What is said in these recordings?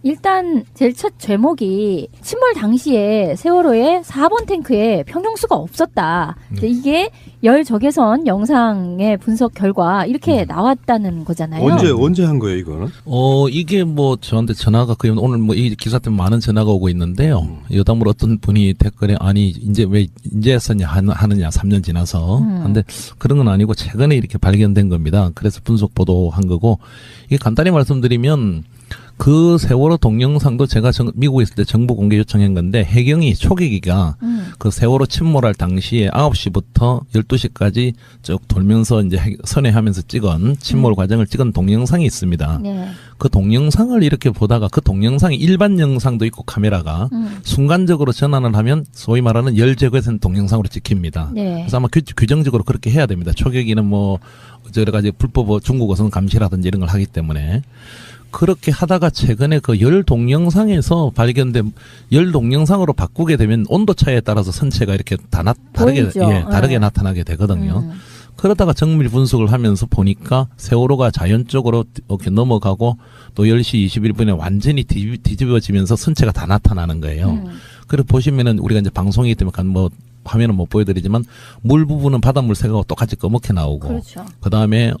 일단 제일 첫 제목이 침몰 당시에 세월호의 4번 탱크에 평형수가 없었다. 이제 이게 열 적외선 영상의 분석 결과 이렇게 나왔다는 거잖아요. 언제 한 거예요, 이거는? 이게 뭐 저한테 전화가 거의 오늘 뭐 이 기사 때문에 많은 전화가 오고 있는데요. 여담으로 어떤 분이 댓글에 아니 이제 왜 인제 썼냐 하느냐 3년 지나서. 근데 그런 건 아니고 최근에 이렇게 발견된 겁니다. 그래서 분석 보도한 거고 이게 간단히 말씀드리면 그 세월호 동영상도 제가 미국에 있을 때 정보 공개 요청한 건데 해경이 초계기가 그 세월호 침몰할 당시에 9시부터 12시까지 쭉 돌면서 이제 선회하면서 찍은 침몰 과정을 찍은 동영상이 있습니다. 네. 그 동영상을 이렇게 보다가 그 동영상이 일반 영상도 있고 카메라가 순간적으로 전환을 하면 소위 말하는 열 제거선 동영상으로 찍힙니다. 네. 그래서 아마 규정적으로 그렇게 해야 됩니다. 초계기는 뭐 여러 가지 불법 중국 어선 감시라든지 이런 걸 하기 때문에. 그렇게 하다가 최근에 그 열 동영상에서 발견된 열 동영상으로 바꾸게 되면 온도 차이에 따라서 선체가 이렇게 다르게 나타나게 되거든요. 그러다가 정밀 분석을 하면서 보니까 세월호가 자연적으로 이렇게 넘어가고 또 10시 21분에 완전히 뒤집어지면서 선체가 다 나타나는 거예요. 그래서 보시면은 우리가 이제 방송이기 때문에 뭐 화면은 못 보여드리지만 물 부분은 바닷물 색하고 똑같이 검게 나오고 그렇죠. 그다음에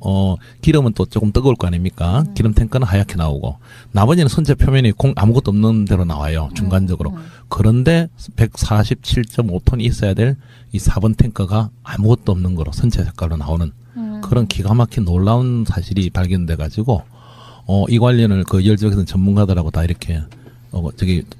기름은 또 조금 뜨거울 거 아닙니까? 기름 탱크는 하얗게 나오고 나머지는 선체 표면이 아무것도 없는 대로 나와요. 중간적으로. 그런데 147.5톤이 있어야 될 이 4번 탱크가 아무것도 없는 거로 선체 색깔로 나오는 그런 기가 막힌 놀라운 사실이 발견돼 가지고 이 관련을 그 열적에서는 전문가들하고 다 이렇게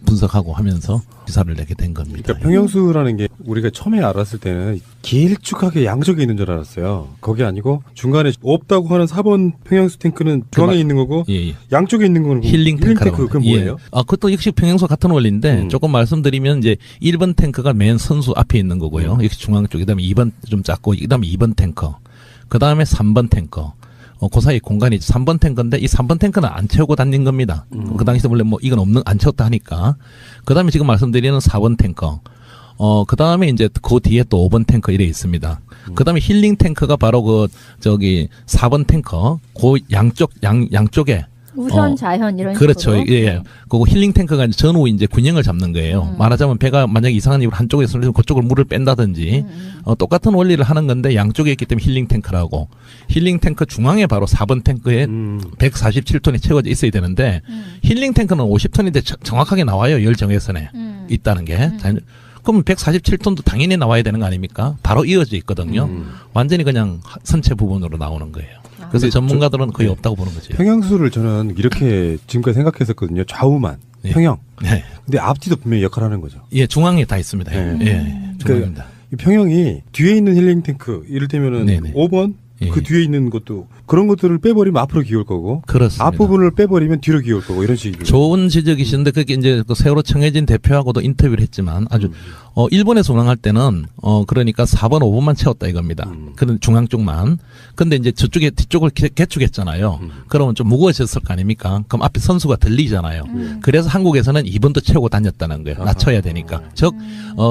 분석하고 하면서 기사를 내게 된 겁니다. 그러니까 평형수라는 게 우리가 처음에 알았을 때는 길쭉하게 양쪽에 있는 줄 알았어요. 그게 아니고 중간에 없다고 하는 4번 평형수 탱크는 중앙에 있는 거고 양쪽에 있는 거는 힐링 탱크라고. 그건 뭐예요? 그것도 역시 평형수 같은 원리인데 조금 말씀드리면 이제 1번 탱크가 맨 선수 앞에 있는 거고요. 역시 중앙 쪽. 그다음에 2번 좀 작고 그다음에 2번 탱크. 그다음에 3번 탱크. 그 사이 공간이 3번 탱크인데 이 3번 탱크는 안 채우고 다닌 겁니다. 그 당시에 원래 뭐 이건 안 채웠다 하니까. 그 다음에 지금 말씀드리는 4번 탱크. 그 다음에 이제 그 뒤에 또 5번 탱크 이래 있습니다. 그 다음에 힐링 탱크가 바로 4번 탱크. 그 양쪽에. 우선 좌현 이런 그렇죠. 식으로. 예. 그리고 힐링 탱크가 이제 전후 이제 균형을 잡는 거예요. 말하자면 배가 만약에 이상한 이유로 한쪽에서 그쪽으로 물을 뺀다든지 똑같은 원리를 하는 건데 양쪽에 있기 때문에 힐링 탱크라고. 힐링 탱크 중앙에 바로 4번 탱크에 147톤이 채워져 있어야 되는데 힐링 탱크는 50톤인데 정확하게 나와요. 열 정외선에 있다는 게. 그럼 147톤도 당연히 나와야 되는 거 아닙니까? 바로 이어져 있거든요. 완전히 그냥 선체 부분으로 나오는 거예요. 그래서 전문가들은 거의 없다고 보는 거죠. 평형수를 저는 이렇게 지금까지 생각했었거든요. 좌우만 평형. 네. 근데 앞뒤도 분명히 역할을 하는 거죠. 예, 중앙에 다 있습니다. 중앙입니다. 이 평형이 뒤에 있는 힐링 탱크, 이를테면은 5번 그 뒤에 있는 것도 그런 것들을 빼버리면 앞으로 기울 거고, 그렇습니다. 앞부분을 빼버리면 뒤로 기울 거고 이런 식이죠. 좋은 지적이신데 그게 이제 그 세월호 청해진 대표하고도 인터뷰를 했지만 아주 일본에서 운항할 때는 그러니까 4번, 5번만 채웠다 이겁니다. 그런 중앙 쪽만. 근데 이제 저쪽에 뒤쪽을 개축했잖아요. 그러면 좀 무거워졌을 거 아닙니까? 그럼 앞에 선수가 들리잖아요. 그래서 한국에서는 2번도 채우고 다녔다는 거예요. 낮춰야 되니까. 즉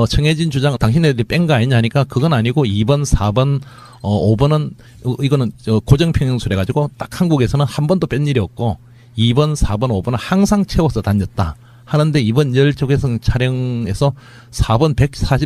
청해진 주장 당신네들이 뺀 거 아니냐 하니까 그건 아니고 2번, 4번 5번은 이거는 고정 평형수래 가지고 딱 한국에서는 한 번도 뺀 일이 없고 2번, 4번, 5번은 항상 채워서 다녔다. 하는데 이번 열적외선 촬영에서 4번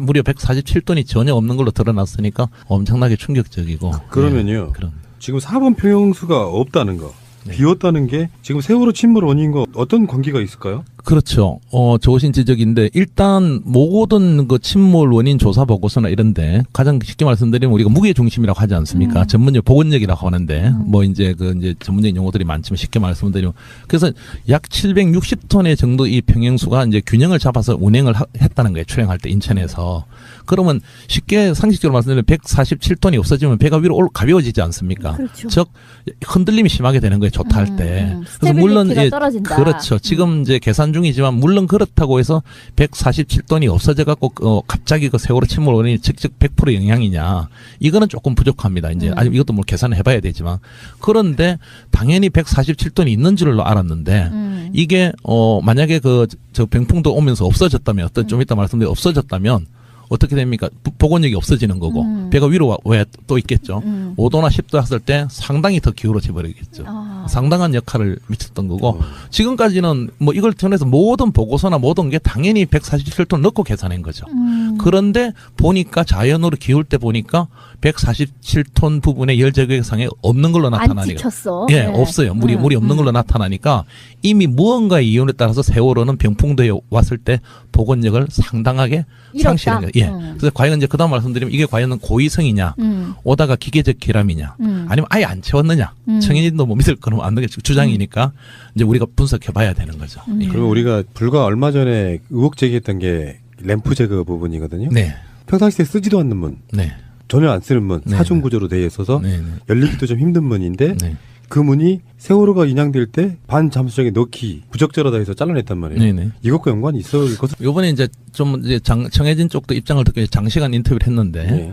무려 147톤이 전혀 없는 걸로 드러났으니까 엄청나게 충격적이고. 그러면요. 지금 4번 평형수가 없다는 거. 비웠다는 게 지금 세월호 침몰 원인과 어떤 관계가 있을까요? 그렇죠. 좋으신 지적인데 일단 모든 그 침몰 원인 조사 보고서나 이런데 가장 쉽게 말씀드리면 우리가 무게 중심이라고 하지 않습니까? 전문용 보건력이라고 하는데 뭐 이제 전문적인 용어들이 많지만 쉽게 말씀드리면 그래서 약 760톤의 정도 이 평형수가 이제 균형을 잡아서 운행을 했다는 거예요. 출행할 때 인천에서. 그러면 쉽게 상식적으로 말씀드리면 147톤이 없어지면 배가 위로 가벼워지지 않습니까? 그렇죠. 즉 흔들림이 심하게 되는 거예요. 좋다 할 때. 그래서 물론 떨어진다. 그렇죠. 지금 이제 계산 중이지만 물론 그렇다고 해서 147톤이 없어져 갖고 갑자기 그 세월호 침몰 원인이 직접 100% 영향이냐? 이거는 조금 부족합니다. 이제 아직 이것도 뭐 계산을 해봐야 되지만 그런데 당연히 147톤이 있는 줄로 알았는데 이게 만약에 저 병풍도 오면서 없어졌다면 좀 이따 말씀드린 없어졌다면 어떻게 됩니까? 복원력이 없어지는 거고 배가 위로 왜 또 있겠죠. 5도나 10도 했을 때 상당히 더 기울어져 버리겠죠. 상당한 역할을 미쳤던 거고 지금까지는 뭐 이걸 통해서 모든 보고서나 모든 게 당연히 147톤 넣고 계산한 거죠. 그런데 보니까 자연으로 기울 때 보니까 147톤 부분의 열 제거상에 없는 걸로 나타나니까. 안 찍혔어. 예, 없어요. 물이 없는 걸로 나타나니까 이미 무언가의 이윤에 따라서 세월호는 병풍도에 왔을 때 복원력을 상당하게 상실한 거예요. 예. 그래서 과연 이제 그다음 말씀드리면 이게 과연 고의성이냐, 오다가 기계적 결함이냐, 아니면 아예 안 채웠느냐. 청해진도 뭐 믿을 거는 안 되겠죠. 주장이니까 이제 우리가 분석해봐야 되는 거죠. 예. 그러면 우리가 불과 얼마 전에 의혹 제기했던 게 램프 제거 부분이거든요. 네. 평상시에 쓰지도 않는 문, 네. 전혀 안 쓰는 문, 네. 사중 구조로 되어 있어서 네. 열리기도 좀 힘든 문인데 네. 그 문이 세월호가 인양될 때 반잠수정에 넣기 부적절하다 해서 잘라냈단 말이에요. 네네. 이것과 연관이 있을 것을. 요번에 이제 좀 이제 청해진 쪽도 입장을 듣고 장시간 인터뷰를 했는데 네.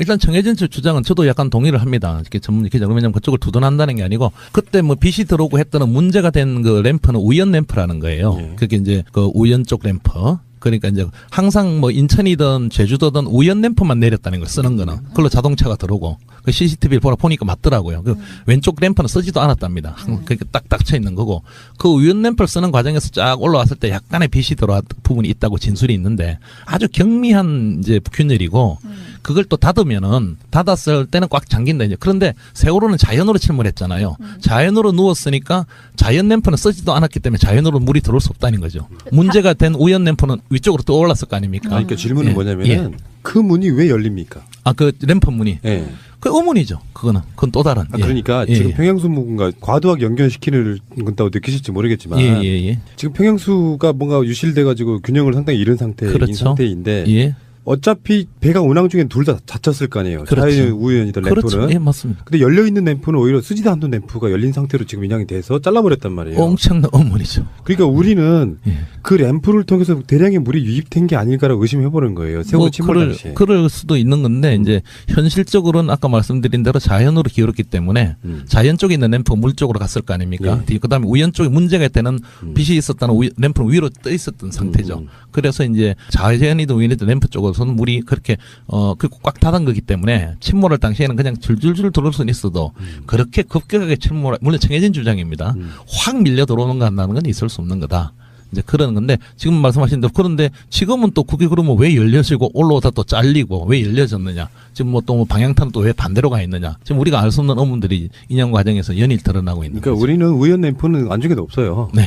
일단 청해진 측 주장은 저도 약간 동의를 합니다. 이렇게 전문 기자 왜냐면 그쪽을 두둔한다는 게 아니고 그때 뭐 빛이 들어오고 했던 문제가 된 그 램프는 우연 램프라는 거예요. 네. 그게 이제 그 우연 쪽 램프. 그러니까 이제 항상 뭐 인천이든 제주도든 우연 램프만 내렸다는 걸 쓰는 거는 그걸로 자동차가 들어오고 그 CCTV를 보니까 맞더라고요. 그 왼쪽 램프는 쓰지도 않았답니다. 그렇게 딱 닥쳐 있는 거고 그 우연 램프를 쓰는 과정에서 쫙 올라왔을 때 약간의 빛이 들어왔 부분이 있다고 진술이 있는데 아주 경미한 이제 균열이고 그걸 또 닫으면은 닫았을 때는 꽉 잠긴다 이제. 그런데 세월호는 자연으로 침몰했잖아요. 자연으로 누웠으니까 자연 램프는 쓰지도 않았기 때문에 자연으로 물이 들어올 수 없다는 거죠. 문제가 된 우연 램프는 위쪽으로 떠올랐을 거 아닙니까? 그러니까 질문은 뭐냐면은 그 문이 왜 열립니까? 아, 그 램프 문이. 예. 그 의문이죠. 그건 또 다른. 그러니까 지금 평형수문과 과도하게 연결시키는 건다고 느끼실지 모르겠지만 지금 평형수가 뭔가 유실돼가지고 균형을 상당히 잃은 상태인 그렇죠. 상태인데 어차피 배가 운항 중엔 둘 다 닫혔을 거 아니에요. 그렇죠. 자연 우연이든 램프는. 그렇죠. 예, 맞습니다. 근데 열려있는 램프는 오히려 쓰지도 않는 램프가 열린 상태로 지금 인양이 돼서 잘라버렸단 말이에요. 엄청난 의문이죠. 그러니까 우리는 그 램프를 통해서 대량의 물이 유입된 게 아닐까라고 의심해보는 거예요. 세월호 침몰 당시에. 그럴 수도 있는 건데 이제 현실적으로는 아까 말씀드린 대로 자연으로 기울었기 때문에 자연 쪽에 있는 램프 물 쪽으로 갔을 거 아닙니까? 그다음에 우연 쪽에 문제가 있다는 빛이 있었다는 램프는 위로 떠 있었던 상태죠. 그래서 이제 자연이든 우연이든 램프 쪽으로서는 물이 그렇게 꽉 닫은 거기 때문에 침몰할 당시에는 그냥 줄줄줄 들어올 수는 있어도 그렇게 급격하게 침몰 물론 청해진 주장입니다. 확 밀려 들어오는 거 한다는 건 있을 수 없는 거다. 이제 그러는 건데 지금 말씀하신 대로 그런데 지금은 또 그게 그러면 왜 열려지고 올라오다 또 잘리고 왜 열려졌느냐 지금 뭐 또 방향타는 또 왜 반대로 가 있느냐 지금 우리가 알 수 없는 의문들이 인양 과정에서 연일 드러나고 있는 그러니까 거죠. 우리는 우연 램프는 안중에도 없어요. 네.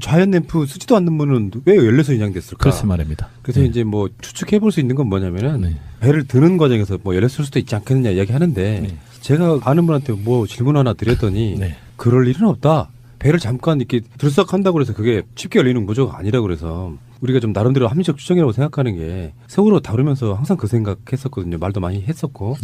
좌연 램프 쓰지도 않는 문은 왜 열려서 인양됐을까? 그렇지 말입니다. 그래서 이제 뭐 추측해 볼 수 있는 건 뭐냐면은 배를 드는 과정에서 뭐 열렸을 수도 있지 않겠느냐 이야기하는데 제가 아는 분한테 뭐 질문 하나 드렸더니 그럴 일은 없다. 배를 잠깐 이렇게 들썩한다고 해서 그게 쉽게 열리는 구조가 아니라 그래서 우리가 좀 나름대로 합리적 추정이라고 생각하는 게 세월호 다루면서 항상 그 생각했었거든요. 말도 많이 했었고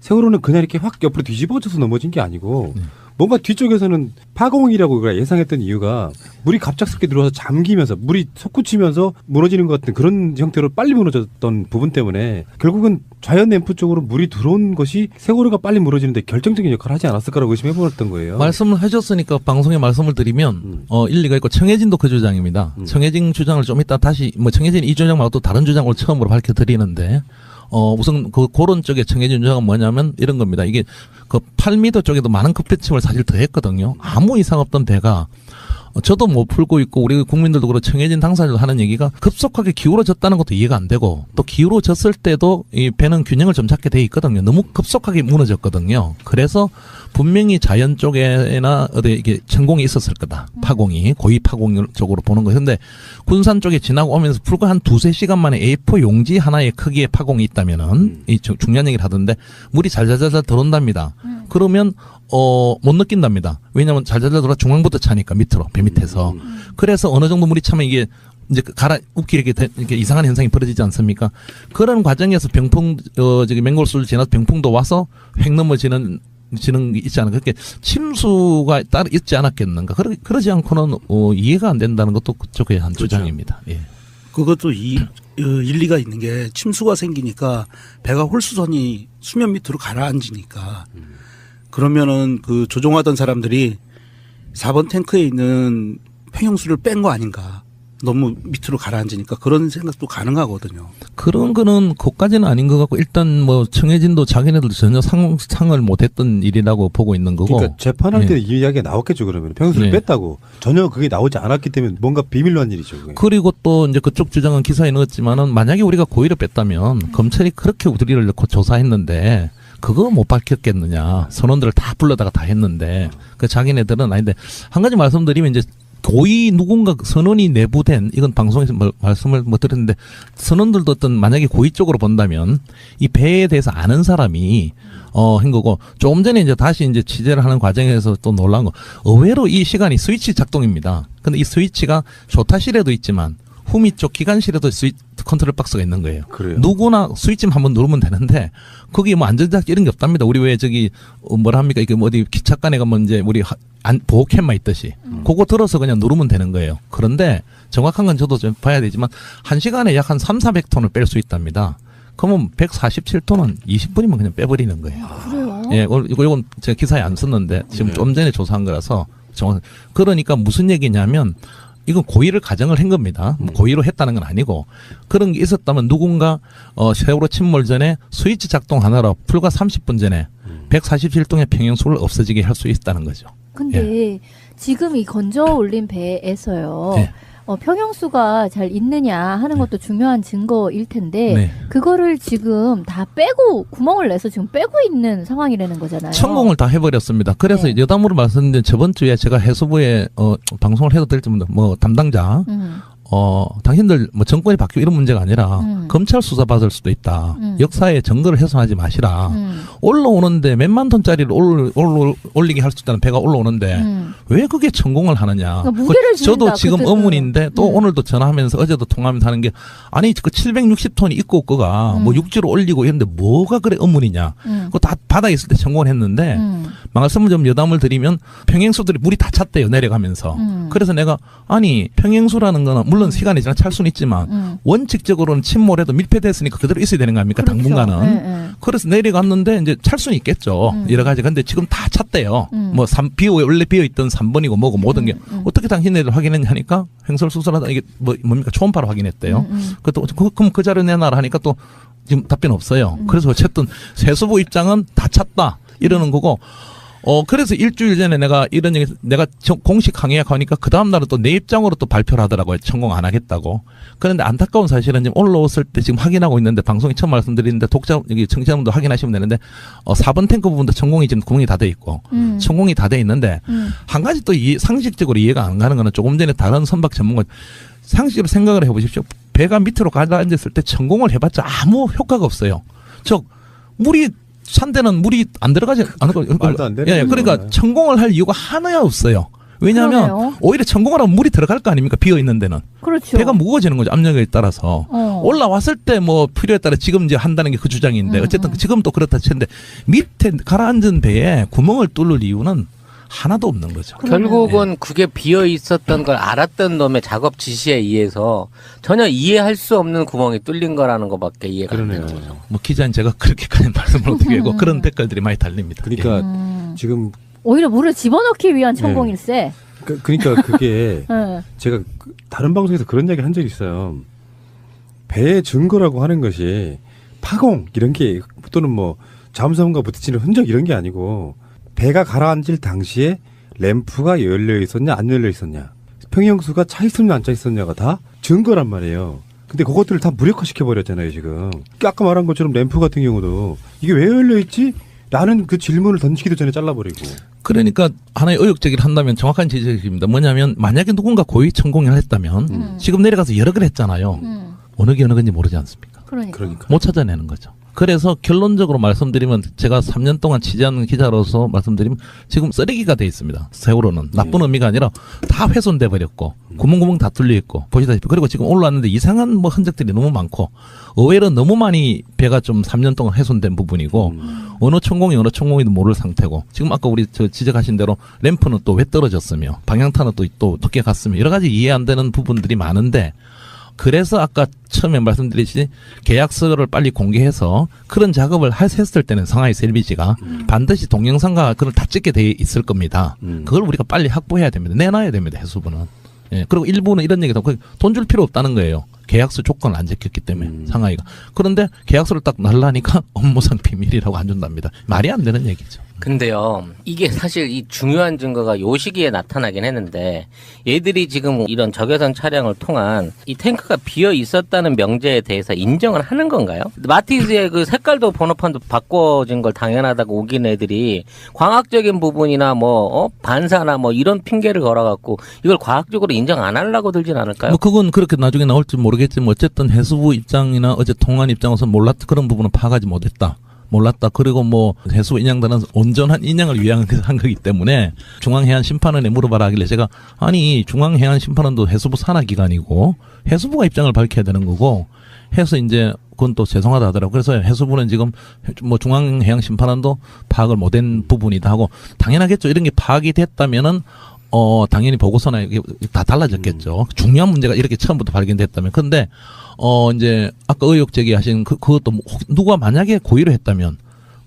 세월호는 그냥 이렇게 확 옆으로 뒤집어져서 넘어진 게 아니고 뭔가 뒤쪽에서는 파공이라고 우리가 예상했던 이유가 물이 갑작스럽게 들어와서 잠기면서 물이 솟구치면서 무너지는 것 같은 그런 형태로 빨리 무너졌던 부분 때문에 결국은 좌연 램프 쪽으로 물이 들어온 것이 세월호가 빨리 무너지는데 결정적인 역할을 하지 않았을까라고 의심해보았던 거예요. 말씀을 해줬으니까 방송에 말씀을 드리면 일리가 있고 청해진도 그 주장입니다. 청해진 주장을 좀 이따 다시 뭐 청해진 이 주장 말고 또 다른 주장을 처음으로 밝혀드리는데 우선 그런 쪽에 청해진 주장은 뭐냐면 이런 겁니다. 이게 그 8m 쪽에도 많은 급배침을 사실 더했거든요. 아무 이상 없던 배가 저도 못 풀고 있고 우리 국민들도 그렇고 청해진 당사자도 하는 얘기가 급속하게 기울어졌다는 것도 이해가 안 되고 또 기울어졌을 때도 이 배는 균형을 좀 잡게 돼 있거든요. 너무 급속하게 무너졌거든요. 그래서 분명히 자연 쪽에나 어디 이게 천공이 있었을 거다. 파공이 고위 파공 쪽으로 보는 거예요. 근데 군산 쪽에 지나고 오면서 불과 한 2-3시간 만에 A4 용지 하나의 크기의 파공이 있다면은 이 중요한 얘기를 하던데 물이 잘잘잘 들어온답니다. 그러면 못 느낀답니다. 왜냐하면 잘잘잘 들어와 중앙부터 차니까 밑으로 배 밑에서. 그래서 어느 정도 물이 차면 이게 이제 웃기 이렇게 이상한 현상이 벌어지지 않습니까? 그런 과정에서 저기 맹골수를 지나서 병풍도 와서 획 넘어지는 게 있지 않을까. 그렇게 침수가 따로 있지 않았겠는가. 그러지 않고는 이해가 안 된다는 것도 그쪽의 한 주장입니다. 예. 그것도 일리가 있는 게 침수가 생기니까 배가 홀수선이 수면 밑으로 가라앉으니까 그러면은 그 조종하던 사람들이 4번 탱크에 있는 평형수를 뺀 거 아닌가 너무 밑으로 가라앉으니까 그런 생각도 가능하거든요. 그런 거는 그까지는 아닌 것 같고 일단 뭐 청해진도 자기네들도 전혀 상을 못했던 일이라고 보고 있는 거고. 그러니까 재판할 예. 때 이 이야기가 나왔겠죠. 그러면 평수를 네. 뺐다고 전혀 그게 나오지 않았기 때문에 뭔가 비밀로 한 일이죠. 그게. 그리고 또 이제 그쪽 주장은 기사에 넣었지만은 만약에 우리가 고의를 뺐다면 검찰이 그렇게 우리를 넣고 조사했는데 그거 못 밝혔겠느냐. 선원들을 다 불러다가 다 했는데 그 자기네들은 아닌데 한 가지 말씀드리면 이제 고의 누군가 선원이 내부된 이건 방송에서 말씀을 못 드렸는데 선원들도 어떤 만약에 고의 쪽으로 본다면 이 배에 대해서 아는 사람이 한 거고 조금 전에 이제 다시 이제 취재를 하는 과정에서 또 놀란 거 의외로 이 시간이 스위치 작동입니다. 근데 이 스위치가 조타실에도 있지만 후미 쪽 기관실에도 컨트롤 박스가 있는 거예요. 그래요? 누구나 스위치만 한번 누르면 되는데 거기 뭐 안전장치 이런 게 없답니다. 우리 왜 저기 뭐라 합니까? 이게 뭐 어디 기차간에 가면 이제 우리 보호캠만 있듯이 그거 들어서 그냥 누르면 되는 거예요. 그런데 정확한 건 저도 좀 봐야 되지만 1시간에 약 한 300-400톤을 뺄 수 있답니다. 그러면 147톤은 20분이면 그냥 빼버리는 거예요. 그래요? 예, 이건 제가 기사에 안 썼는데 지금 네. 좀 전에 조사한 거라서 그러니까 무슨 얘기냐면 이건 고의를 가정을 한 겁니다. 고의로 했다는 건 아니고 그런 게 있었다면 누군가 세월호 침몰 전에 스위치 작동 하나로 불과 30분 전에 147동의 평형수를 없어지게 할 수 있다는 거죠. 근데 지금 이 건져 올린 배에서요. 네. 평형수가 잘 있느냐 하는 것도 중요한 증거일 텐데 네. 그거를 지금 다 빼고 구멍을 내서 지금 빼고 있는 상황이라는 거잖아요. 천공을 다 해버렸습니다. 그래서 네. 여담으로 말씀드린 저번 주에 제가 해수부에 방송을 해도 될지 모르는데 뭐 담당자 당신들 뭐 정권이 바뀌고 이런 문제가 아니라 검찰 수사 받을 수도 있다. 역사의 증거를 훼손하지 마시라. 올라오는데 몇만 톤짜리를 올리게 할 수 있다는 배가 올라오는데 왜 그게 천공을 하느냐. 그러니까 무게를 저도 지른다, 지금 그때는. 의문인데 또 오늘도 전화하면서 어제도 통화하면서 하는 게 아니 그 760톤이 있고 그가 뭐 육지로 올리고 이런데 뭐가 그래 의문이냐. 그거 다 바다에 있을 때 천공을 했는데 말씀을 좀 여담을 드리면 평행수들이 물이 다 찼대요 내려가면서. 그래서 내가 아니 평행수라는 거는 물론 시간이 지나 찰 수는 있지만 원칙적으로는 침몰해도 밀폐됐으니까 그대로 있어야 되는 거 아닙니까? 그렇죠. 당분간은. 네, 네. 그래서 내려갔는데 이제 찰 수는 있겠죠. 여러 가지. 근데 지금 다 찼대요. 뭐 원래 비어있던 3번이고 뭐고 모든 게 어떻게 당신네들 확인했냐 하니까 횡설수설하다 이게 뭡니까 초음파로 확인했대요. 그럼 그 자료 내놔라 하니까 또 지금 답변 없어요. 그래서 어쨌든 세수부 입장은 다 찼다 이러는 거고. 그래서 일주일 전에 내가 이런 얘기, 내가 공식 항의하니까 그 다음날은 또 내 입장으로 또 발표를 하더라고요. 천공 안 하겠다고. 그런데 안타까운 사실은 지금 올라왔을 때 지금 확인하고 있는데 방송에 처음 말씀드리는데 여기 청취자분도 확인하시면 되는데 4번 탱크 부분도 천공이 지금 구멍이 다 돼 있고 천공이 다 돼 있는데 한 가지 또 상식적으로 이해가 안 가는 거는 조금 전에 다른 선박 전문가 상식적으로 생각을 해보십시오. 배가 밑으로 가라앉았을 때 천공을 해봤자 아무 효과가 없어요. 물이 산대는 물이 안 들어가지 않고 말도 안 되는 예, 그러니까 거잖아요. 천공을 할 이유가 하나야 없어요. 왜냐하면 그러네요. 오히려 천공을 하면 물이 들어갈 거 아닙니까? 비어 있는 데는 그렇죠. 배가 무거워지는 거죠. 압력에 따라서 올라왔을 때 뭐 필요에 따라 지금 이제 한다는 게 그 주장인데 어쨌든 지금 또 그렇다 치는데 밑에 가라앉은 배에 구멍을 뚫을 이유는 하나도 없는 거죠. 결국은 그게 비어 있었던 걸 알았던 놈의 작업 지시에 의해서 전혀 이해할 수 없는 구멍이 뚫린 거라는 것밖에 이해가 안 되는 거죠. 뭐 기자인 제가 그렇게까지 말씀을 어떻게 하고 그런 댓글들이 많이 달립니다. 그러니까 지금 오히려 물을 집어넣기 위한 천공일세. 그러니까 그게 네. 제가 다른 방송에서 그런 얘기를 한 적이 있어요. 배의 증거라고 하는 것이 파공 이런 게 또는 뭐 잠수함과 부딪히는 흔적 이런 게 아니고 배가 가라앉을 당시에 램프가 열려 있었냐 안 열려 있었냐 평형수가 차 있었냐 안 차 있었냐가 다 증거란 말이에요. 근데 그것들을 다 무력화시켜 버렸잖아요 지금. 아까 말한 것처럼 램프 같은 경우도 이게 왜 열려 있지? 라는 그 질문을 던지기도 전에 잘라버리고. 그러니까 하나의 의혹제기를 한다면 정확한 지적입니다. 뭐냐면 만약에 누군가 고의 천공을 했다면 지금 내려가서 여러 걸 했잖아요. 어느 게 어느 건지 모르지 않습니까? 그러니까. 못 찾아내는 거죠. 그래서 결론적으로 말씀드리면 제가 3년 동안 취재하는 기자로서 말씀드리면 지금 쓰레기가 돼 있습니다. 세월호는 나쁜 의미가 아니라 다 훼손돼 버렸고 구멍구멍 다 뚫려 있고 보시다시피 그리고 지금 올라왔는데 이상한 뭐 흔적들이 너무 많고 의외로 너무 많이 배가 좀 3년 동안 훼손된 부분이고 어느 천공이도 모를 상태고 지금 아까 우리 저 지적하신 대로 램프는 또 왜 떨어졌으며 방향타는 또 어떻게 갔으며 여러 가지 이해 안 되는 부분들이 많은데 그래서 아까 처음에 말씀드렸듯이 계약서를 빨리 공개해서 그런 작업을 했을 때는 상하이 LPG가 반드시 동영상과 그걸 다 찍게 돼 있을 겁니다. 그걸 우리가 빨리 확보해야 됩니다. 내놔야 됩니다. 해수부는. 예. 그리고 일부는 이런 얘기도 하고 돈 줄 필요 없다는 거예요. 계약서 조건을 안 지켰기 때문에 상하이가. 그런데 계약서를 딱 날라니까 업무상 비밀이라고 안 준답니다. 말이 안 되는 얘기죠. 근데요, 이게 사실 이 중요한 증거가 요 시기에 나타나긴 했는데, 얘들이 지금 이런 적외선 촬영을 통한 이 탱크가 비어 있었다는 명제에 대해서 인정을 하는 건가요? 마티즈의 그 색깔도 번호판도 바꿔진 걸 당연하다고 우긴 애들이 과학적인 부분이나 반사나 이런 핑계를 걸어갖고 이걸 과학적으로 인정 안 하려고 들진 않을까요? 뭐 그건 그렇게 나중에 나올지 모르겠지만 어쨌든 해수부 입장이나 어제 통한 입장에서 몰랐다 그런 부분은 파악하지 못했다. 몰랐다. 그리고 해수부 인양단은 온전한 인양을 위한 한 거기 때문에 중앙해안심판원에 물어봐라 하길래 제가 아니 중앙해안심판원도 해수부 산하기관이고 해수부가 입장을 밝혀야 되는 거고 해서 이제 그건 또 죄송하다 하더라고요. 그래서 해수부는 지금 중앙해양심판원도 파악을 못한 부분이다 하고 당연하겠죠. 이런 게 파악이 됐다면은 당연히 보고서나 이게 다 달라졌겠죠. 중요한 문제가 이렇게 처음부터 발견됐다면. 근데, 이제, 아까 의혹 제기하신 그것도 누가 만약에 고의로 했다면,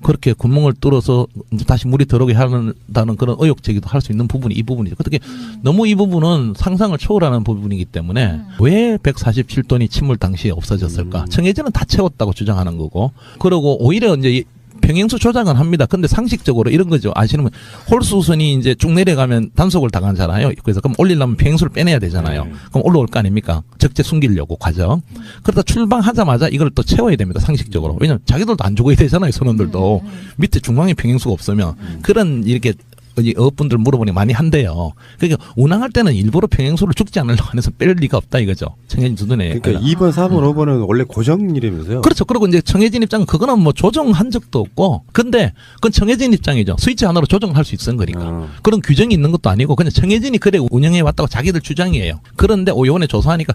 그렇게 구멍을 뚫어서 다시 물이 들어오게 한다는 그런 의혹 제기도 할 수 있는 부분이 이 부분이죠. 어떻게 너무 이 부분은 상상을 초월하는 부분이기 때문에 왜 147톤이 침몰 당시에 없어졌을까? 청해진은 다 채웠다고 주장하는 거고, 그리고 오히려 이제 평행수 조작은 합니다. 근데 상식적으로 이런 거죠. 아시는 분 홀수선이 이제 쭉 내려가면 단속을 당하잖아요. 그래서 그럼 올리려면 평행수를 빼내야 되잖아요. 그럼 올라올 거 아닙니까? 적재 숨기려고 과정. 그러다 출방하자마자 이걸 또 채워야 됩니다. 상식적으로. 왜냐면 자기들도 안 죽어야 되잖아요. 선원들도. 밑에 중앙에 평행수가 없으면 그런 이렇게 어업분들 물어보니 많이 한대요. 그러니까 운항할 때는 일부러 평행수를 죽지 않으려고 해서 뺄 리가 없다 이거죠. 청해진 두둔에. 그러니까 2번, 4번, 5번은 원래 고정이라면서요. 그렇죠. 그리고 이제 청해진 입장은 그거는 조정한 적도 없고, 근데 그건 청해진 입장이죠. 스위치 하나로 조정할 수 있는 거니까. 그런 규정이 있는 것도 아니고 그냥 청해진이 그래 운영해 왔다고 자기들 주장이에요. 그런데 요번에 조사하니까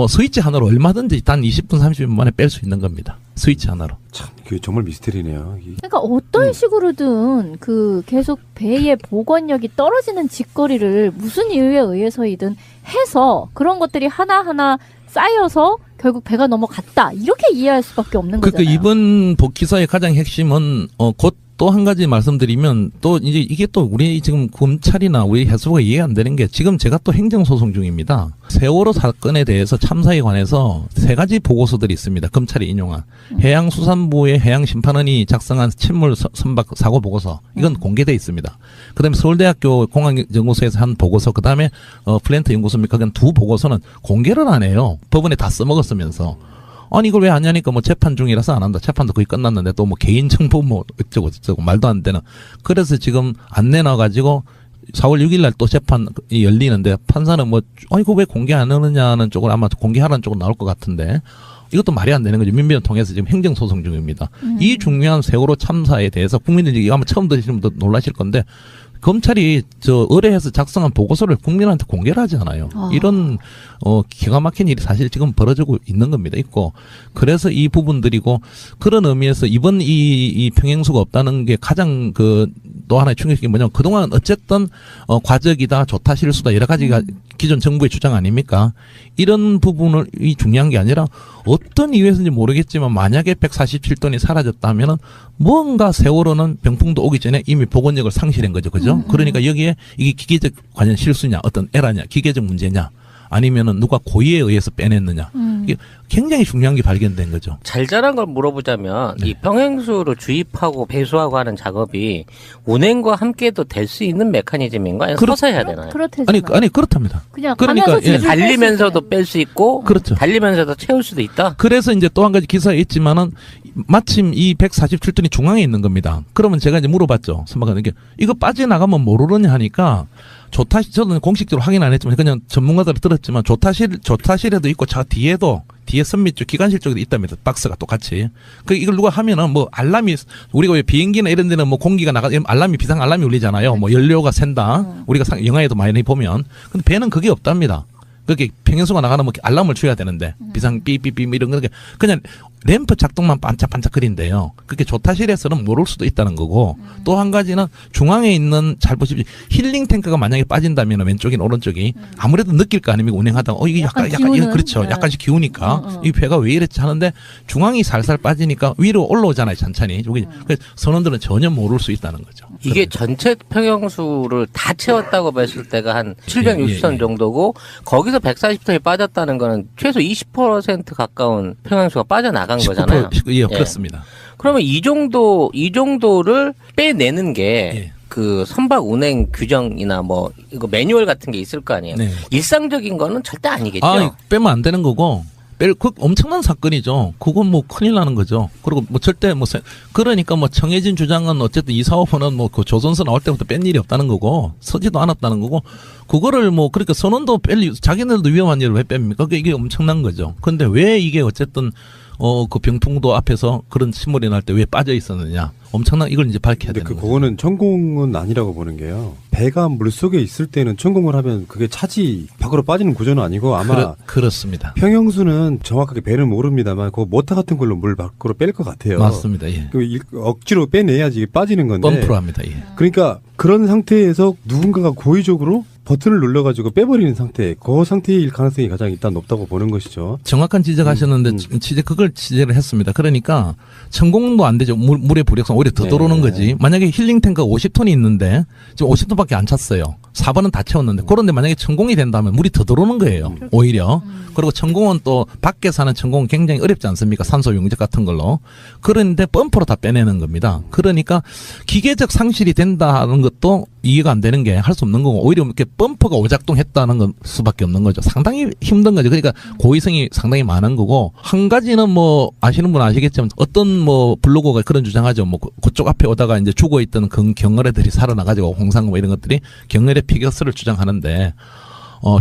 스위치 하나로 얼마든지 단 20분, 30분 만에 뺄 수 있는 겁니다. 스위치 하나로. 참, 그게 정말 미스터리네요. 그러니까 어떤 식으로든 계속 배의 복원력이 떨어지는 짓거리를 무슨 이유에 의해서이든 해서 그런 것들이 하나하나 쌓여서 결국 배가 넘어갔다. 이렇게 이해할 수밖에 없는 거잖아요. 그러니까 이번 기사의 가장 핵심은 곧 또 한 가지 말씀드리면 또 이제 이게 또 우리 지금 검찰이나 우리 해수부가 이해 안 되는 게 지금 제가 또 행정소송 중입니다. 세월호 사건에 대해서 참사에 관해서 3가지 보고서들이 있습니다. 검찰이 인용한 해양수산부의 해양심판원이 작성한 침몰 선박 사고 보고서 이건 공개돼 있습니다. 그다음에 서울대학교 공항연구소에서 한 보고서 그다음에 플랜트 연구소입니까? 그냥 2 보고서는 공개를 안 해요. 법원에 다 써먹었으면서. 아니 이걸 왜 안 하니까 재판 중이라서 안 한다. 재판도 거의 끝났는데 또 개인정보 어쩌고 말도 안 되는. 그래서 지금 안 내놔가지고 4월 6일 날 또 재판이 열리는데 판사는 이거 왜 공개 안 하느냐는 쪽으로 아마 공개하라는 쪽으로 나올 것 같은데 이것도 말이 안 되는 거죠. 민변을 통해서 지금 행정소송 중입니다. 이 중요한 세월호 참사에 대해서 국민들이 이거 아마 처음 들으시는 분도 놀라실 건데 검찰이 의뢰해서 작성한 보고서를 국민한테 공개를 하지 않아요. 이런 기가 막힌 일이 사실 지금 벌어지고 있는 겁니다. 있고 그래서 이 부분들이고 그런 의미에서 이번 이 평행수가 없다는 게 가장 또 하나의 충격이 뭐냐면 그동안 어쨌든 과적이다, 좋다, 실수다 여러 가지가 기존 정부의 주장 아닙니까? 이런 부분을 중요한 게 아니라 어떤 이유에서인지 모르겠지만 만약에 147톤이 사라졌다면은 뭔가 세월호는 병풍도 오기 전에 이미 복원력을 상실한 거죠. 그죠? 그러니까 여기에 이게 기계적 관련 실수냐, 어떤 에러냐, 기계적 문제냐, 아니면은 누가 고의에 의해서 빼냈느냐. 이게 굉장히 중요한 게 발견된 거죠. 잘잘한 걸 물어보자면 이 평행수로 주입하고 배수하고 하는 작업이 운행과 함께도 될 수 있는 메커니즘인가? 아니면 서서 해야 되나요? 그렇대잖아요. 아니 그렇답니다. 그냥 그러니까, 가면서 줄줄 달리면서도 뺄 수 있고 그렇죠. 달리면서도 채울 수도 있다. 그래서 이제 또 한 가지 기사에 있지만은 마침 이 147톤이 중앙에 있는 겁니다. 그러면 제가 이제 물어봤죠. 선박관에게 이거 빠져나가면 모르느냐 하니까 저는 공식적으로 확인 안 했지만 그냥 전문가들 들었지만 조타실에도 있고 저 뒤에도 뒤에 선밑 쪽 기관실 쪽에도 있답니다. 박스가 똑같이. 이걸 누가 하면은 알람이 우리가 왜 비행기나 이런 데는 공기가 나가 알람이 비상 알람이 울리잖아요. 연료가 샌다. 우리가 영화에도 많이 보면. 근데 배는 그게 없답니다. 그게 평행수가 나가는 알람을 줘야 되는데 비상 삐삐삐 이런 거 그냥 램프 작동만 반짝반짝거린대요. 그게 조타실에서는 모를 수도 있다는 거고 또 한 가지는 중앙에 있는 잘 보십시오. 힐링 탱크가 만약에 빠진다면 왼쪽이나 오른쪽이 아무래도 느낄 거 아닙니까? 운행하다가 이게 약간 기우는? 그렇죠. 네. 약간씩 기우니까 이 배가 왜 이랬지 하는데 중앙이 살살 빠지니까 위로 올라오잖아요. 천천히. 그래서 선원들은 전혀 모를 수 있다는 거죠. 이게 전체 평형수를 다 채웠다고 봤을 때가 한 760톤 정도고 거기서 140톤이 빠졌다는 거는 최소 20% 가까운 평형수가 빠져나간 거잖아요. 예, 그렇습니다. 그러면 이 정도를 빼내는 게 예. 그 선박 운행 규정이나 뭐 이거 매뉴얼 같은 게 있을 거 아니에요. 네. 일상적인 거는 절대 아니겠죠. 빼면 안 되는 거고. 그 엄청난 사건이죠. 그건 뭐 큰일 나는 거죠. 그리고 뭐 절대 그러니까 뭐 정해진 주장은 어쨌든 이 사업은 뭐 그 조선소 나올 때부터 뺀 일이 없다는 거고 서지도 않았다는 거고 그거를 뭐 그러니까 선원도 자기네들도 위험한 일을 왜 뺍니까? 이게 엄청난 거죠. 근데 왜 이게 어쨌든 그 병풍도 앞에서 그런 침몰이 날 때 왜 빠져 있었느냐. 엄청난 이걸 이제 밝혀야 되는 거죠. 그거는 천공은 아니라고 보는 게요. 배가 물속에 있을 때는 천공을 하면 그게 차지 밖으로 빠지는 구조는 아니고 아마 그렇습니다. 평형수는 정확하게 배는 모릅니다만 그 모터 같은 걸로 물 밖으로 뺄 것 같아요. 맞습니다. 예. 억지로 빼내야지 빠지는 건데. 펌프로 합니다. 예. 그러니까 그런 상태에서 누군가가 고의적으로 버튼을 눌러가지고 빼버리는 상태, 그 상태일 가능성이 가장 일단 높다고 보는 것이죠. 정확한 지적하셨는데 그걸 지적을 했습니다. 그러니까 천공도 안 되죠. 물의 부력성 오히려 더 들어오는 거지. 만약에 힐링 탱크가 50톤이 있는데 지금 50톤밖에 안 찼어요. 4번은 다 채웠는데 그런데 만약에 천공이 된다면 물이 더 들어오는 거예요. 오히려. 그리고 천공은 또 밖에서 하는 천공은 굉장히 어렵지 않습니까? 산소 용접 같은 걸로. 그런데 펌프로 다 빼내는 겁니다. 그러니까 기계적 상실이 된다는 것도 이해가 안 되는 게 할 수 없는 거고 오히려 이렇게 펌프가 오작동했다는 건 수밖에 없는 거죠. 상당히 힘든 거죠. 그러니까 고의성이 상당히 많은 거고 한 가지는 뭐 아시는 분은 아시겠지만 어떤 뭐 블로거가 그런 주장하죠. 뭐 그쪽 앞에 오다가 이제 죽어 있던 경어래들이 살아나가지고 홍상 뭐 이런 것들이 경어래 피겨스를 주장하는데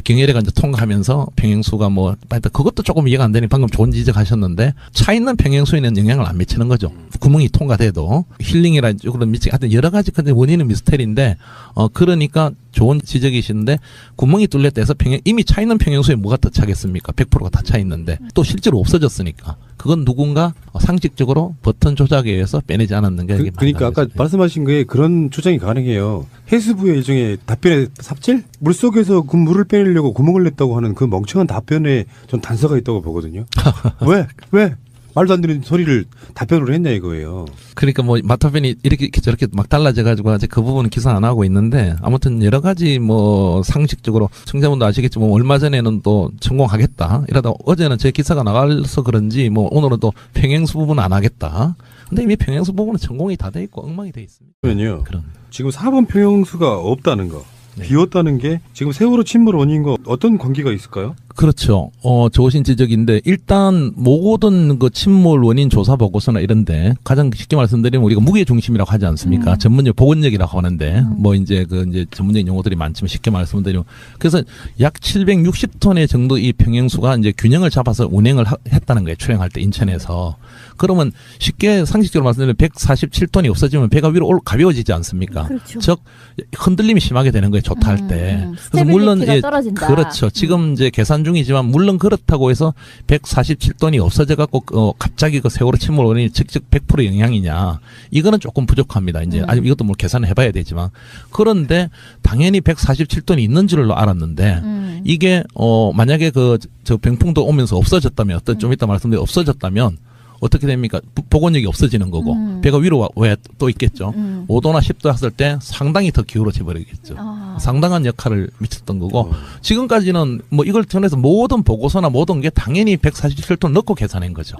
경혜래가 이제 통과하면서 평행수가 뭐, 하여튼 그것도 조금 이해가 안 되니 방금 좋은 지적하셨는데, 차 있는 평행수에는 영향을 안 미치는 거죠. 구멍이 통과돼도. 힐링이라 쪽으로 미치게, 하여튼 여러 가지 근데 원인은 미스테리인데, 그러니까 좋은 지적이신데, 구멍이 뚫렸다 해서 이미 차 있는 평행수에 뭐가 더 차겠습니까? 100%가 다 차 있는데, 또 실제로 없어졌으니까. 그건 누군가 상식적으로 버튼 조작에 의해서 빼내지 않았는 게 그러니까 아까 말씀하신 거에 그런 주장이 가능해요. 해수부의 일종의 답변의 삽질? 물속에서 그 물을 빼내려고 구멍을 냈다고 하는 그 멍청한 답변에 전 단서가 있다고 보거든요. 왜? 말도 안 되는 소리를 답변으로 했냐 이거예요. 그러니까 뭐 마타변이 이렇게 저렇게 막 달라져가지고 아직 그 부분은 기사 안 하고 있는데 아무튼 여러 가지 뭐 상식적으로 청자분도 아시겠지만 얼마 전에는 또 성공하겠다 이러다 어제는 제 기사가 나가서 그런지 뭐 오늘은 또 평행수 부분은 안 하겠다. 근데 이미 평행수 부분은 전공이 다 돼 있고 엉망이 돼 있습니다. 그러면요. 그럼 지금 4번 평형수가 없다는 거. 네. 비었다는 게 지금 세월호 침몰 원인과 어떤 관계가 있을까요? 그렇죠. 좋으신 지적인데 일단 모든 그 침몰 원인 조사 보고서나 이런데 가장 쉽게 말씀드리면 우리가 무게 중심이라고 하지 않습니까? 전문적 보건력이라고 하는데 뭐 이제 전문적인 용어들이 많지만 쉽게 말씀드리면 그래서 약 760톤의 정도 이 평형수가 이제 균형을 잡아서 운행을 했다는 거예요. 출행할 때 인천에서. 그러면 쉽게 상식적으로 말씀드리면 147톤이 없어지면 배가 위로 가벼워지지 않습니까? 그렇죠. 즉 흔들림이 심하게 되는 거예요. 조타할 때. 그래서 물론 떨어진다. 그렇죠. 지금 이제 계산 중이지만 물론 그렇다고 해서 147톤이 없어져 갖고 갑자기 그 세월호 침몰 원인이 직접 100% 영향이냐 이거는 조금 부족합니다. 이제 아직 이것도 뭐 계산을 해봐야 되지만 그런데 당연히 147톤이 있는 줄로 알았는데 이게 만약에 저 병풍도 오면서 없어졌다면 어떤 좀 이따 말씀드린 없어졌다면. 어떻게 됩니까? 복원력이 없어지는 거고 배가 위로 왜 또 있겠죠. 5도나 10도 했을 때 상당히 더 기울어져 버리겠죠. 상당한 역할을 미쳤던 거고 지금까지는 뭐 이걸 통해서 모든 보고서나 모든 게 당연히 147톤 넣고 계산한 거죠.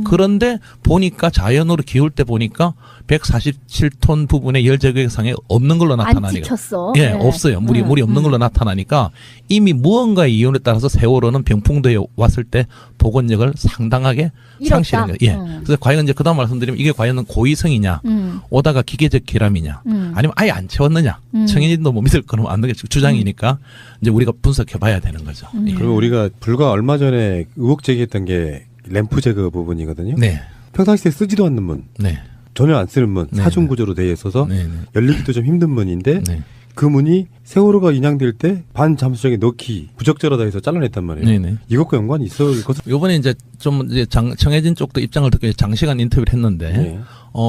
그런데 보니까 자연으로 기울 때 보니까 147톤 부분의 열 제거상에 없는 걸로 나타나니까. 안 찍혔어. 예, 네. 없어요. 물이 없는 걸로 나타나니까 이미 무언가의 이윤에 따라서 세월호는 병풍도에 왔을 때 복원력을 상당하게 상실한 거예요. 예. 그래서 과연 이제 그다음 말씀드리면 이게 과연 고의성이냐, 오다가 기계적 결함이냐, 아니면 아예 안 채웠느냐, 청인도 뭐 믿을 거는 안 되겠죠. 주장이니까 이제 우리가 분석해봐야 되는 거죠. 예. 그리고 우리가 불과 얼마 전에 의혹 제기했던 게 램프 제거 부분이거든요. 네. 평상시에 쓰지도 않는 문, 네. 전혀 안 쓰는 문, 네. 사중 구조로 되어 있어서 네. 열리기도 좀 힘든 문인데 네. 그 문이 세월호가 인양될 때 반 잠수정에 넣기 부적절하다 해서 잘라냈단 말이에요. 네네. 이것과 연관이 있을 것은 요번에 이제 좀 이제 정해진 쪽도 입장을 듣고 장시간 인터뷰를 했는데 네.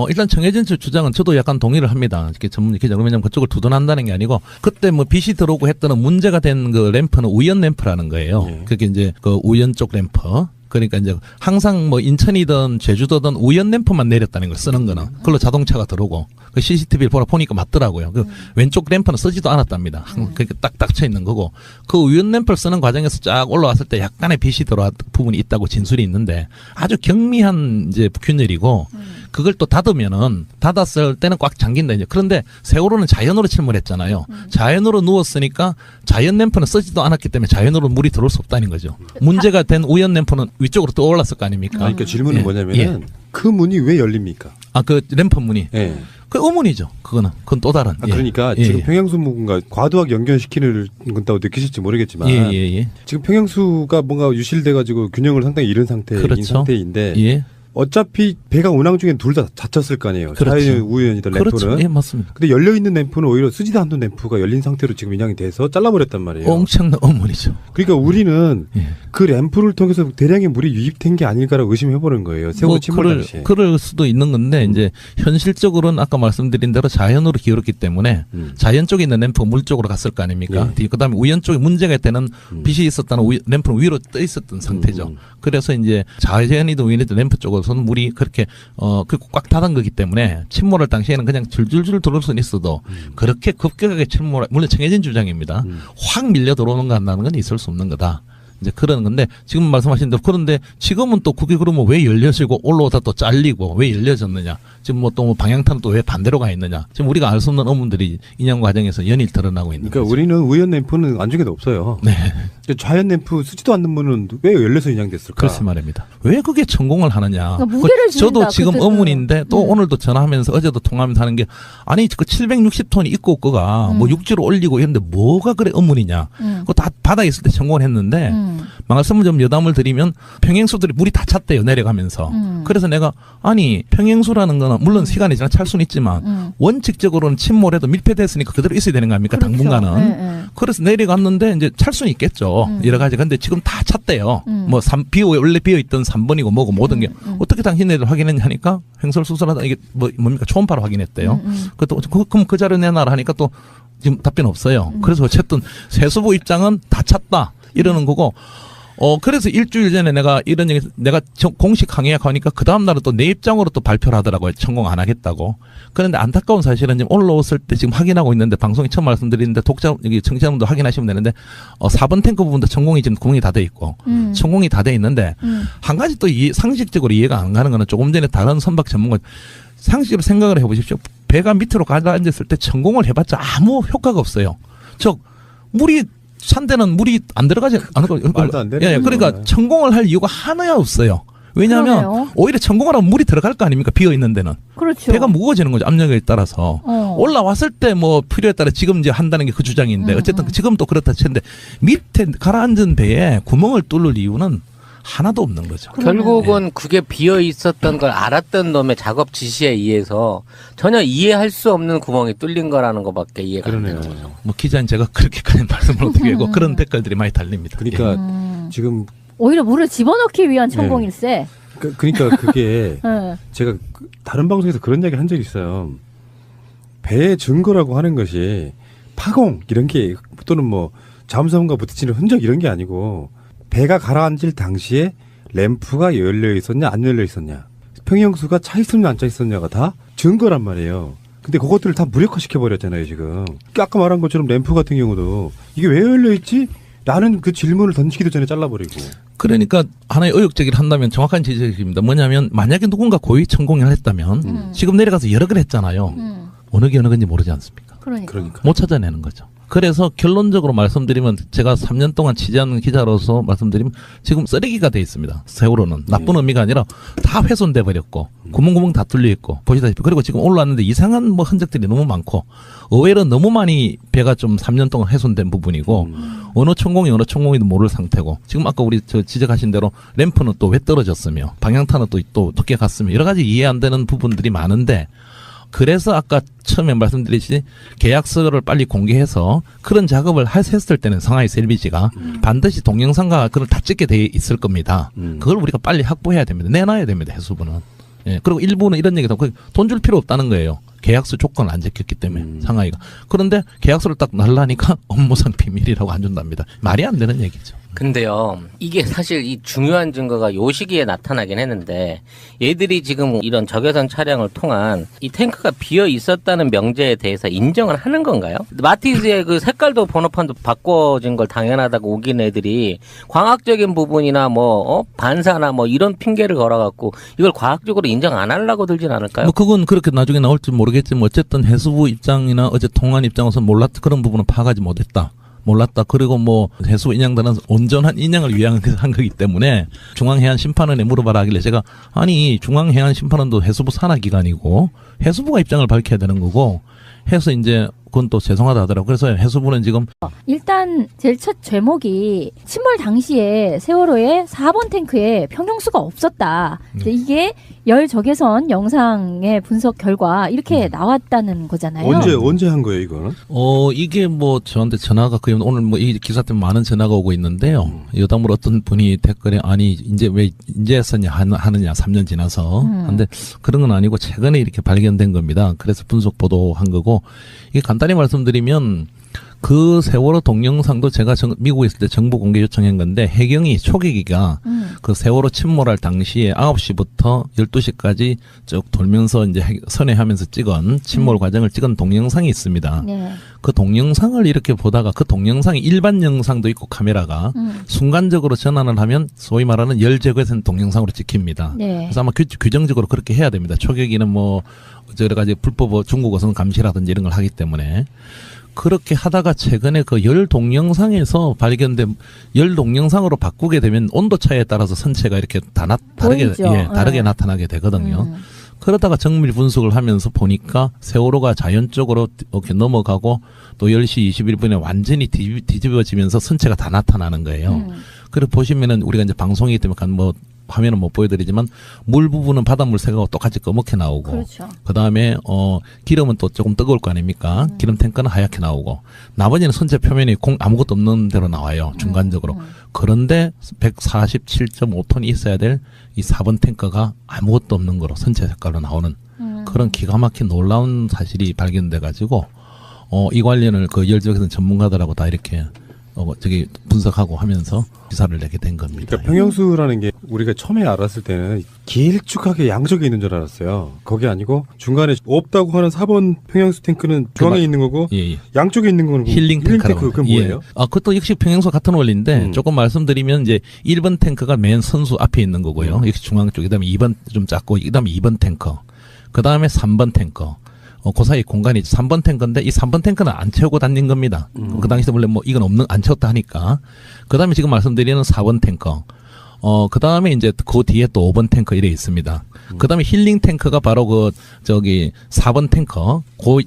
일단 정해진 측 주장은 저도 약간 동의를 합니다. 이렇게 전문 기자 왜냐면 그쪽을 두둔한다는 게 아니고 그때 뭐 빛이 들어오고 했던 문제가 된 그 램프는 우연 램프라는 거예요. 네. 그게 이제 그 우연 쪽 램프. 그러니까 이제 항상 뭐 인천이든 제주도든 우연 램프만 내렸다는 걸 쓰는 거는 그걸로 자동차가 들어오고 그 CCTV를 보니까 맞더라고요. 그 왼쪽 램프는 쓰지도 않았답니다. 그렇게 딱 닥쳐 있는 거고 그 우연 램프를 쓰는 과정에서 쫙 올라왔을 때 약간의 빛이 들어왔 부분이 있다고 진술이 있는데 아주 경미한 이제 균열이고 그걸 또 닫았을 때는 꽉 잠긴다 이제. 그런데 세월호는 자연으로 침몰했잖아요. 자연으로 누웠으니까 자연 램프는 쓰지도 않았기 때문에 자연으로 물이 들어올 수 없다는 거죠. 문제가 된 우연 램프는 위쪽으로 떠올랐을 거 아닙니까? 그러니까 질문은 예. 뭐냐면은 예. 그 문이 왜 열립니까? 아, 그 램프 문이. 예. 그 의문이죠. 그건 또 다른. 아, 그러니까 예. 지금 예. 평형수문과 과도하게 연결시키는 건다고 느끼실지 모르겠지만 예. 지금 평형수가 뭔가 유실돼가지고 균형을 상당히 잃은 상태인 그렇죠. 상태인데 예. 어차피 배가 운항 중에 둘 다 다쳤을 거 아니에요. 그렇죠. 자연 우연이든 램프는. 그렇죠. 예, 맞습니다. 근데 열려 있는 램프는 오히려 쓰지도 않는 램프가 열린 상태로 지금 인양이 돼서 잘라버렸단 말이에요. 엄청난 의문이죠. 그러니까 우리는 예. 그 램프를 통해서 대량의 물이 유입된 게 아닐까라고 의심해보는 거예요. 세월호 침몰 당시에. 그럴 수도 있는 건데 이제 현실적으로는 아까 말씀드린 대로 자연으로 기울었기 때문에 자연 쪽에 있는 램프가 물 쪽으로 갔을 거 아닙니까? 그다음에 우연 쪽에 문제가 있다는 빛이 있었다는 램프는 위로 떠 있었던 상태죠. 그래서 이제 자연이든 우연이든 램프 쪽으로서는 물이 그렇게 꽉 닫은 거기 때문에 침몰할 당시에는 그냥 줄줄줄 들어올 수는 있어도 그렇게 급격하게 물론 정해진 주장입니다. 확 밀려 들어오는 거 한다는 건 있을 수 없는 거다. 이제 그러는 건데 지금 말씀하신 대로 그런데 지금은 또 그게 그러면 왜 열려지고 올라오다 또 잘리고 왜 열려졌느냐 지금 뭐 또 방향타는 또 왜 반대로 가 있느냐 지금 우리가 알 수 없는 의문들이 인양 과정에서 연일 드러나고 있는 그러니까 거죠. 우리는 우연 램프는 안중에도 없어요. 네. 좌연 램프 쓰지도 않는 문은 왜 열려서 인양됐을까? 그렇지 말입니다. 왜 그게 전공을 하느냐. 그러니까 무게를 저도 줄인다, 지금 그때는. 의문인데 또 오늘도 전화하면서 어제도 통화하면서 하는 게 아니 그 760톤이 있고 없고가 뭐 육지로 올리고 이런데 뭐가 그래 의문이냐. 그거 다 바다에 있을 때 전공을 했는데 말씀을 좀 여담을 드리면 평행수들이 물이 다 찼대요 내려가면서. 그래서 내가 아니 평행수라는 거는 물론 시간이 지나 찰 수는 있지만 원칙적으로는 침몰해도 밀폐됐으니까 그대로 있어야 되는 거 아닙니까? 그렇죠. 당분간은. 네. 그래서 내려갔는데 이제 찰 수는 있겠죠. 여러 가지. 근데 지금 다 찼대요. 뭐 원래 비어 있던 3번이고 뭐고 모든 게 어떻게 당신네들 확인했냐 하니까 횡설수설하다 이게 뭡니까 초음파로 확인했대요. 그럼 그 자료 내놔라 하니까 또 지금 답변 없어요. 그래서 어쨌든 세수부 입장은 다 찼다 이러는 거고. 그래서 일주일 전에 내가 이런 얘기, 내가 공식 항의하니까 그 다음날은 또 내 입장으로 또 발표를 하더라고요. 천공 안 하겠다고. 그런데 안타까운 사실은 지금 올라왔을 때 지금 확인하고 있는데 방송에 처음 말씀드리는데 여기 청취자분도 확인하시면 되는데 4번 탱크 부분도 천공이 지금 구멍이 다 돼 있고 천공이 다 돼 있는데 한 가지 또 상식적으로 이해가 안 가는 거는 조금 전에 다른 선박 전문가 상식적으로 생각을 해보십시오. 배가 밑으로 가라앉았을 때 천공을 해봤자 아무 효과가 없어요. 즉 물이 찬데는 물이 안 들어가지 않고 말도 안 되는 예, 그러니까 거잖아요. 천공을 할 이유가 하나야 없어요. 왜냐하면 그러네요. 오히려 천공을 하면 물이 들어갈 거 아닙니까? 비어 있는 데는 그렇죠. 배가 무거워지는 거죠. 압력에 따라서 올라왔을 때 뭐 필요에 따라 지금 이제 한다는 게 그 주장인데 어쨌든 지금 또 그렇다 치는데 밑에 가라앉은 배에 구멍을 뚫을 이유는 하나도 없는 거죠. 결국은 그게 비어 있었던 걸 알았던 놈의 작업 지시에 의해서 전혀 이해할 수 없는 구멍이 뚫린 거라는 것밖에 이해가 안 되는 거죠. 뭐 기자인 제가 그렇게까지 말씀을 어떻게 하고 그런 댓글들이 많이 달립니다. 그러니까 지금 오히려 물을 집어넣기 위한 천공일세. 그러니까 그게 네. 제가 다른 방송에서 그런 이야기 한 적이 있어요. 배의 증거라고 하는 것이 파공 이런 게 또는 뭐 잠수함과 부딪히는 흔적 이런 게 아니고 배가 가라앉을 당시에 램프가 열려 있었냐 안 열려 있었냐 평형수가 차 있었냐 안 차 있었냐가 다 증거란 말이에요. 근데 그것들을 다 무력화시켜 버렸잖아요 지금. 아까 말한 것처럼 램프 같은 경우도 이게 왜 열려 있지? 라는 그 질문을 던지기도 전에 잘라버리고. 그러니까 하나의 의혹제기를 한다면 정확한 지적입니다. 뭐냐면 만약에 누군가 고의 천공을 했다면 지금 내려가서 여러 걸 했잖아요. 어느 게 어느 건지 모르지 않습니까? 그러니까. 못 찾아내는 거죠. 그래서 결론적으로 말씀드리면 제가 3년 동안 취재하는 기자로서 말씀드리면 지금 쓰레기가 돼 있습니다. 세월호는 나쁜 의미가 아니라 다 훼손돼 버렸고 구멍구멍 다 뚫려 있고 보시다시피 그리고 지금 올라왔는데 이상한 뭐 흔적들이 너무 많고 의외로 너무 많이 배가 좀 3년 동안 훼손된 부분이고 어느 천공이든 모를 상태고 지금 아까 우리 지적하신 대로 램프는 또 왜 떨어졌으며 방향타는 또 어떻게 갔으며 여러 가지 이해 안 되는 부분들이 많은데 그래서 아까 처음에 말씀드렸듯이 계약서를 빨리 공개해서 그런 작업을 했을 때는 상하이에서 LBG가 반드시 동영상과 그걸 다 찍게 돼 있을 겁니다. 그걸 우리가 빨리 확보해야 됩니다. 내놔야 됩니다. 해수부는. 예. 그리고 일부는 이런 얘기도 돈 줄 필요 없다는 거예요. 계약서 조건을 안 지켰기 때문에 상하이가. 그런데 계약서를 딱 날라니까 업무상 비밀이라고 안 준답니다. 말이 안 되는 얘기죠. 근데요, 이게 사실 이 중요한 증거가 요 시기에 나타나긴 했는데, 얘들이 지금 이런 적외선 촬영을 통한 이 탱크가 비어 있었다는 명제에 대해서 인정을 하는 건가요? 마티즈의 그 색깔도 번호판도 바꿔진 걸 당연하다고 우긴 애들이 과학적인 부분이나 반사나 이런 핑계를 걸어갖고 이걸 과학적으로 인정 안 하려고 들진 않을까요? 뭐 그건 그렇게 나중에 나올지 모르겠지만 어쨌든 해수부 입장이나 어제 통한 입장에서 몰랐다 그런 부분은 파악하지 못했다. 몰랐다. 그리고 해수 인양단은 온전한 인양을 위한 한 거기 때문에 중앙해안심판원에 물어봐라 하길래 제가 아니 중앙해안심판원도 해수부 산하기관이고 해수부가 입장을 밝혀야 되는 거고 해서 이제 그건 또 죄송하다 하더라고요. 그래서 해수부는 지금 일단 제일 첫 제목이 침몰 당시에 세월호의 4번 탱크에 평형수가 없었다. 이게 열 적외선 영상의 분석 결과 이렇게 나왔다는 거잖아요. 언제 한 거예요, 이거는? 이게 저한테 전화가 거의 오늘 이 기사 때문에 많은 전화가 오고 있는데요. 여담으로 어떤 분이 댓글에 아니 이제 왜 이제 했었냐 하느냐 3년 지나서. 근데 그런 건 아니고 최근에 이렇게 발견된 겁니다. 그래서 분석 보도한 거고 이게 간단히 말씀드리면 그 세월호 동영상도 제가 미국에 있을 때 정보 공개 요청한 건데 해경이 초계기가 그 세월호 침몰할 당시에 9시부터 12시까지 쭉 돌면서 이제 선회하면서 찍은 침몰 과정을 찍은 동영상이 있습니다. 네. 그 동영상을 이렇게 보다가 그 동영상이 일반 영상도 있고 카메라가 순간적으로 전환을 하면 소위 말하는 열제거선 동영상으로 찍힙니다. 네. 그래서 아마 규정적으로 그렇게 해야 됩니다. 초계기는 여러 가지 불법 중국 어선 감시라든지 이런 걸 하기 때문에 그렇게 하다가 최근에 그 열 동영상에서 발견된 열 동영상으로 바꾸게 되면 온도 차이에 따라서 선체가 이렇게 다르게 나타나게 되거든요. 그러다가 정밀 분석을 하면서 보니까 세월호가 자연적으로 이렇게 넘어가고 또 10시 21분에 완전히 뒤집어지면서 선체가 다 나타나는 거예요. 그리고 보시면은 우리가 이제 방송이기 때문에 화면은 못 보여드리지만 물 부분은 바닷물 색하고 똑같이 검게 나오고 그렇죠. 그다음에 기름은 또 조금 뜨거울 거 아닙니까? 기름 탱크는 하얗게 나오고 나머지는 선체 표면이 아무것도 없는 대로 나와요. 중간적으로. 그런데 147.5톤이 있어야 될 이 4번 탱크가 아무것도 없는 거로 선체 색깔로 나오는 그런 기가 막힌 놀라운 사실이 발견돼 가지고 이 관련을 그 열적에서는 전문가들하고 다 이렇게 분석하고 하면서 기사를 내게 된 겁니다. 그러니까 평형수라는 게 우리가 처음에 알았을 때는 길쭉하게 양쪽에 있는 줄 알았어요. 그게 아니고 중간에 없다고 하는 4번 평형수 탱크는 중앙에 있는 거고 양쪽에 있는 거는 힐링 탱크라고. 그건 뭐예요? 그것도 역시 평형수 같은 원리인데 조금 말씀드리면 이제 1번 탱크가 맨 선수 앞에 있는 거고요. 역시 중앙 쪽. 그다음에 2번 좀 작고 그다음에 2번 탱크. 그다음에 3번 탱크. 그 사이 공간이 3번 탱크인데 이 3번 탱크는 안 채우고 다닌 겁니다. 그 당시에 원래 이건 안 채웠다 하니까. 그 다음에 지금 말씀드리는 4번 탱크. 그 다음에 이제 그 뒤에 또 5번 탱크 이래 있습니다. 그 다음에 힐링 탱크가 바로 4번 탱크. 그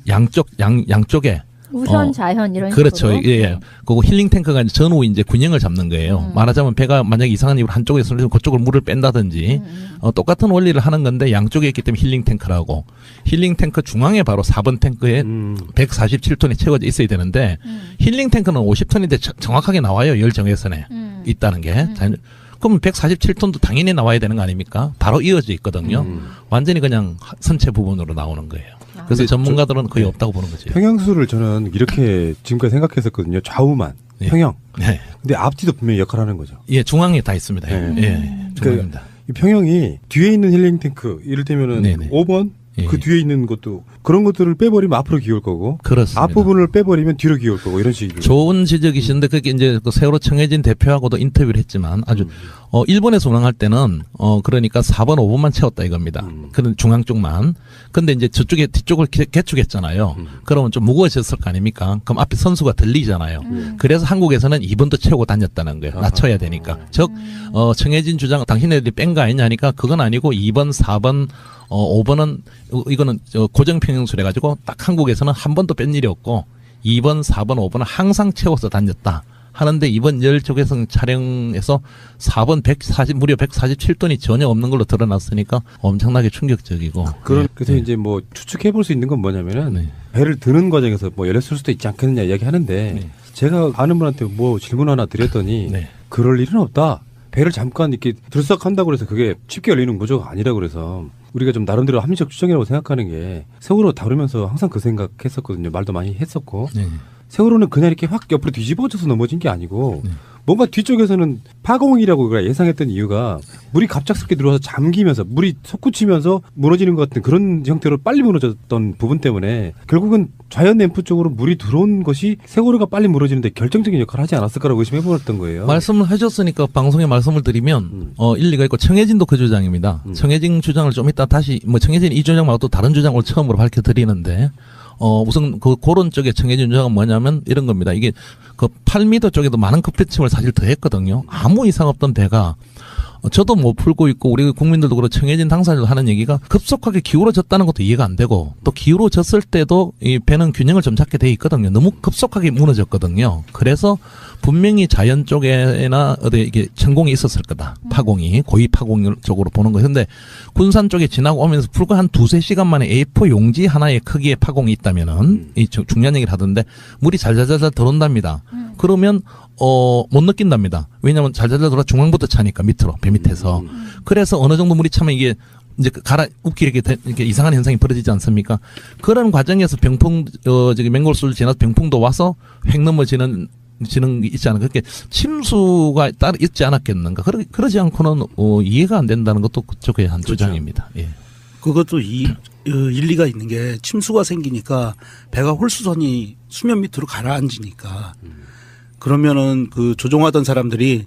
양쪽에. 우선 자현 이런 그렇죠. 식으로. 예. 그리고 힐링 탱크가 전후 이제 균형을 잡는 거예요. 말하자면 배가 만약에 이상한 이유로 한쪽에서 그쪽을 물을 뺀다든지 똑같은 원리를 하는 건데 양쪽에 있기 때문에 힐링 탱크라고. 힐링 탱크 중앙에 바로 4번 탱크에 147톤이 채워져 있어야 되는데 힐링 탱크는 50톤인데 정확하게 나와요. 열 정외선에 있다는 게. 그럼 147톤도 당연히 나와야 되는 거 아닙니까? 바로 이어져 있거든요. 완전히 그냥 선체 부분으로 나오는 거예요. 그래서 전문가들은 거의 없다고 보는 거죠. 평형수를 저는 이렇게 지금까지 생각했었거든요. 좌우만. 평형. 네. 근데 앞뒤도 분명히 역할을 하는 거죠. 예, 중앙에 다 있습니다. 네. 예, 중앙입니다. 이 평형이 뒤에 있는 힐링 탱크, 이를테면은 5번 그 뒤에 있는 것도 그런 것들을 빼버리면 앞으로 기울 거고, 그렇습니다. 앞부분을 빼버리면 뒤로 기울 거고 이런 식이죠. 좋은 지적이신데 그게 이제 그 세월호 청해진 대표하고도 인터뷰를 했지만 아주 일본에서 운항할 때는 그러니까 4번 5번만 채웠다 이겁니다. 그런 중앙 쪽만. 근데 이제 저쪽에 뒤쪽을 개축했잖아요. 그러면 좀 무거워졌을 거 아닙니까? 그럼 앞에 선수가 들리잖아요. 그래서 한국에서는 2번도 채우고 다녔다는 거예요. 낮춰야 되니까. 즉 청해진 주장 당신네들이 뺀 거 아니냐 하니까 그건 아니고 2번, 4번 5번은 이거는 고정평형수래 가지고 딱 한국에서는 한 번도 뺀 일이 없고 2번, 4번, 5번은 항상 채워서 다녔다 하는데 이번 열 적외선 촬영에서 4번 무려 147톤이 전혀 없는 걸로 드러났으니까 엄청나게 충격적이고. 그래서 이제 뭐 추측해 볼 수 있는 건 뭐냐면은 배를 드는 과정에서 뭐 열렸을 수도 있지 않겠느냐 이야기하는데 제가 아는 분한테 뭐 질문 하나 드렸더니 그럴 일은 없다. 배를 잠깐 이렇게 들썩한다고 해서 그게 쉽게 열리는 구조가 아니라 그래서 우리가 좀 나름대로 합리적 추정이라고 생각하는 게 세월호 다루면서 항상 그 생각했었거든요. 말도 많이 했었고 세월호는 그냥 이렇게 확 옆으로 뒤집어져서 넘어진 게 아니고 뭔가 뒤쪽에서는 파공이라고 우리가 예상했던 이유가 물이 갑작스럽게 들어와서 잠기면서 물이 솟구치면서 무너지는 것 같은 그런 형태로 빨리 무너졌던 부분 때문에 결국은 좌연 램프 쪽으로 물이 들어온 것이 세월호가 빨리 무너지는데 결정적인 역할을 하지 않았을까라고 의심해보았던 거예요. 말씀을 하셨으니까 방송에 말씀을 드리면 일리가 있고 청해진도 그 주장입니다. 청해진 주장을 좀 이따 다시 뭐 청해진 이 주장 말고 또 다른 주장을 처음으로 밝혀드리는데 우선 그런 쪽에 청해진 주장은 뭐냐면 이런 겁니다. 이게 그 8m 쪽에도 많은 급배침을 사실 더했거든요. 아무 이상 없던 배가 저도 못 풀고 있고 우리 국민들도 그렇고 청해진 당사자도 하는 얘기가 급속하게 기울어졌다는 것도 이해가 안 되고 또 기울어졌을 때도 이 배는 균형을 좀 잡게 돼 있거든요. 너무 급속하게 무너졌거든요. 그래서 분명히 자연 쪽에나 어디 이게 천공이 있었을 거다. 파공이 고위 파공 쪽으로 보는 거예요. 근데 군산 쪽에 지나고 오면서 불과 한 2-3시간 만에 A4 용지 하나의 크기의 파공이 있다면은 이 중요한 얘기를 하던데 물이 잘잘잘 들어온답니다. 그러면 못 느낀답니다. 왜냐하면 잘잘잘 들어 중앙부터 차니까 밑으로 배 밑에서. 그래서 어느 정도 물이 차면 이게 이제 웃기 이렇게 이상한 현상이 벌어지지 않습니까? 그런 과정에서 병풍 저기 맹골수를 지나서 병풍도 와서 획 넘어지는 게 있지 않을까? 그렇게 침수가 따로 있지 않았겠는가? 그러지 않고는 이해가 안 된다는 것도 그쪽의 한 주장입니다. 예. 그것도 일리가 있는 게 침수가 생기니까 배가 홀수선이 수면 밑으로 가라앉으니까 그러면은 그 조종하던 사람들이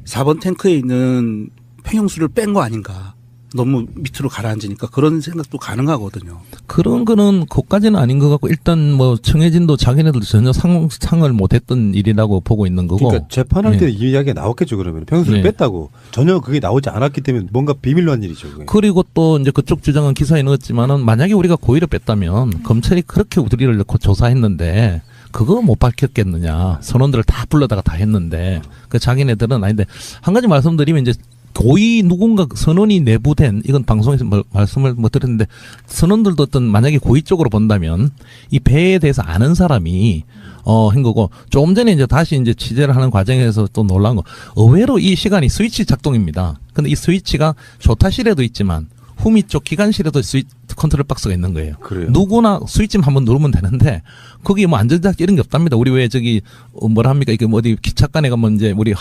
4번 탱크에 있는 평형수를 뺀 거 아닌가. 너무 밑으로 가라앉으니까 그런 생각도 가능하거든요. 그런 거는 그까지는 아닌 것 같고 일단 뭐 청해진도 자기네들도 전혀 상을 못했던 일이라고 보고 있는 거고. 그러니까 재판할 때 이 이야기가 나왔겠죠. 그러면 평형수를 뺐다고 전혀 그게 나오지 않았기 때문에 뭔가 비밀로 한 일이죠. 그게. 그리고 또 이제 그쪽 주장은 기사에 넣었지만은 만약에 우리가 고의로 뺐다면 검찰이 그렇게 우리를 넣고 조사했는데 그거 못 밝혔겠느냐. 선원들을 다 불러다가 다 했는데 그 자기네들은 아닌데 한 가지 말씀드리면 이제 고의 누군가 선원이 내부된 이건 방송에서 말씀을 못 드렸는데 선원들도 어떤 만약에 고의 쪽으로 본다면 이 배에 대해서 아는 사람이 한 거고 조금 전에 이제 다시 이제 취재를 하는 과정에서 또 놀란 거 의외로 이 시간이 스위치 작동입니다. 근데 이 스위치가 조타실에도 있지만 후미 쪽 기관실에도 컨트롤 박스가 있는 거예요. 그래요? 누구나 스위치만 한번 누르면 되는데 거기 뭐 안전장치 이런 게 없답니다. 우리 왜 저기 뭐라 합니까? 이게 뭐 어디 기차관에 가면 이제 우리